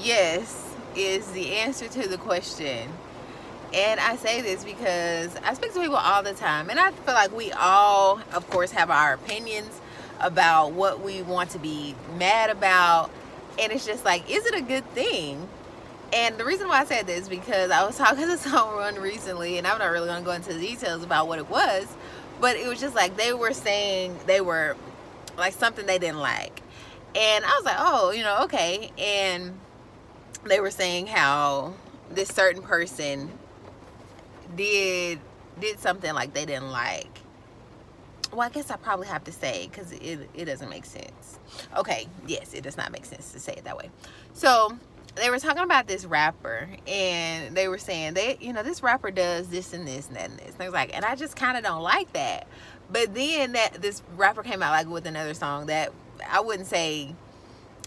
yes is the answer to the question. And I say this because I speak to people all the time, and I feel like we all, of course, have our opinions about what we want to be mad about. And it's just like, is it a good thing? And the reason why I said this is because I was talking to someone recently, and I'm not really going to go into the details about what it was, but it was just like they were saying they were like something they didn't like. And I was like, oh, okay. And they were saying how this certain person did something like they didn't like. Well, I guess I probably have to say, because it doesn't make sense. Okay, yes, it does not make sense to say it that way. So they were talking about this rapper, and they were saying this rapper does this and this and that and this. And they was like, and I just kind of don't like that. But then this rapper came out like with another song that I wouldn't say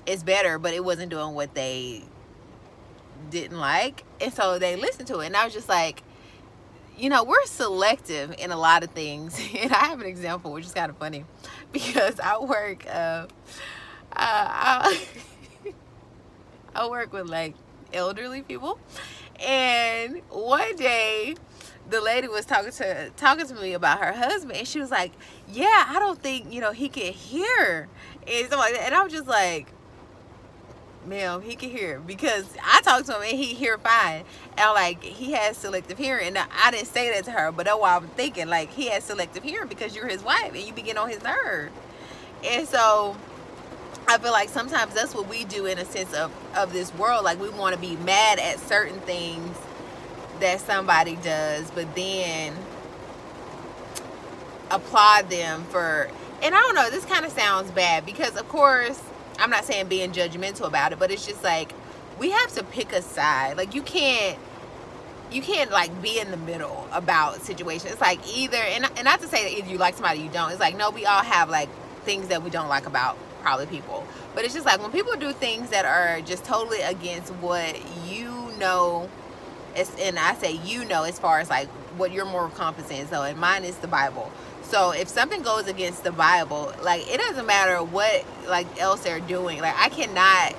is better, but it wasn't doing what they didn't like, and so they listened to it. And I was just like, we're selective in a lot of things. And I have an example, which is kind of funny, because I work, I work with like elderly people. And one day, the lady was talking to me about her husband, and she was like, "Yeah, I don't think he can hear," and stuff like that. And I was just like, ma'am, he can hear, because I talked to him and he hear fine. And I'm like, he has selective hearing. And I didn't say that to her, but that's why I'm thinking, like, he has selective hearing because you're his wife and you be getting on his nerve. And so I feel like sometimes that's what we do in a sense of this world. Like, we want to be mad at certain things that somebody does, but then applaud them for, and I don't know, this kind of sounds bad, because of course I'm not saying being judgmental about it, but it's just like, we have to pick a side. Like, you can't like be in the middle about situations. It's like either, and not to say that either you like somebody, you don't. It's like, no, we all have like things that we don't like about probably people, but it's just like when people do things that are just totally against what and I say as far as like what your moral compass is. So, and mine is the Bible. So if something goes against the Bible, like, it doesn't matter what like else they're doing. Like, I cannot,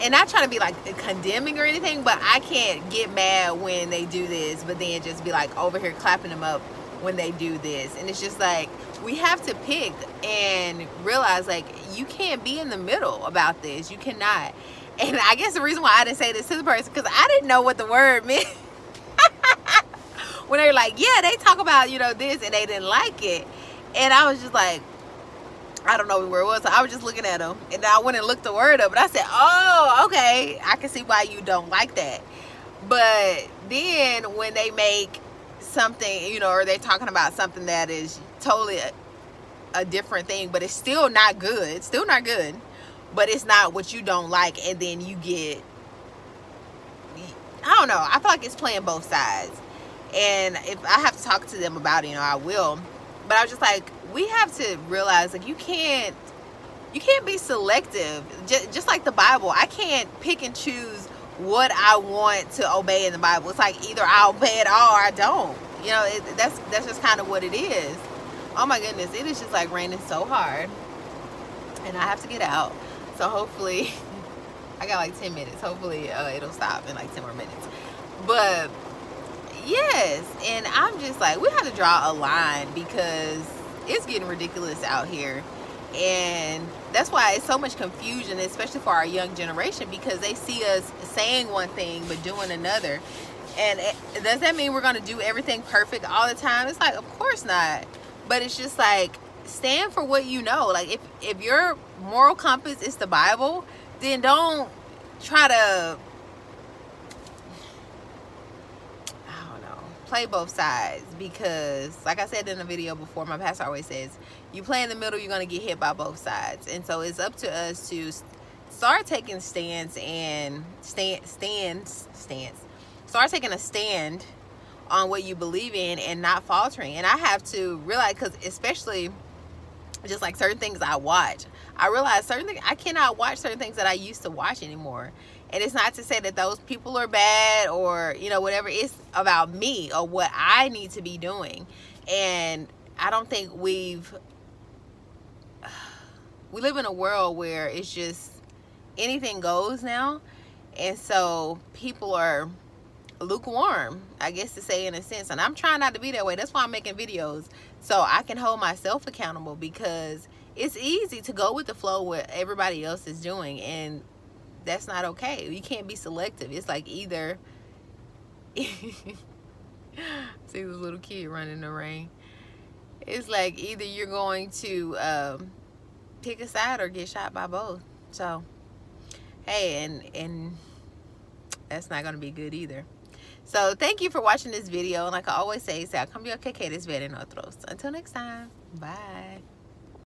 and not trying to be like condemning or anything, but I can't get mad when they do this, but then just be like over here clapping them up when they do this. And it's just like, we have to pick and realize, like, you can't be in the middle about this. You cannot. And I guess the reason why I didn't say this to the person, because I didn't know what the word meant. When they were like, yeah, they talk about, this, and they didn't like it. And I was just like, I don't know where it was. So I was just looking at them, and I went and looked the word up, and I said, oh, okay, I can see why you don't like that. But then when they make something, or they're talking about something that is totally a different thing, but it's still not good, but it's not what you don't like, and then you get, I don't know, I feel like it's playing both sides. And if I have to talk to them about it, I will. But I was just like, we have to realize, like, you can't be selective. Just like the Bible, I can't pick and choose what I want to obey in the Bible. It's like, either I obey it all or I don't. That's just kind of what it is. Oh my goodness, it is just like raining so hard, and I have to get out. So hopefully, I got like 10 minutes. Hopefully it'll stop in like 10 more minutes. But yes, and I'm just like, we have to draw a line, because it's getting ridiculous out here. And that's why it's so much confusion, especially for our young generation, because they see us saying one thing but doing another. And does that mean we're going to do everything perfect all the time? It's like, of course not. But it's just like, stand for what you know. Like, if your moral compass is the Bible, then don't try to, play both sides. Because like I said in the video before, my pastor always says, you play in the middle, you're going to get hit by both sides. And so it's up to us to start taking start taking a stand on what you believe in and not faltering. And I have to realize, because especially just like certain things I watch, I realize I cannot watch certain things that I used to watch anymore. And it's not to say that those people are bad or, whatever. It's about me or what I need to be doing. And I don't think we live in a world where it's just anything goes now. And so people are lukewarm, I guess to say, in a sense. And I'm trying not to be that way. That's why I'm making videos, so I can hold myself accountable, because it's easy to go with the flow what everybody else is doing, and that's not okay. You can't be selective. It's like either see this little kid running in the rain. It's like either you're going to pick a side or get shot by both. So hey, and that's not going to be good either. So thank you for watching this video. And like I always say, sea cambio que quieres ver en otros. Until next time, bye.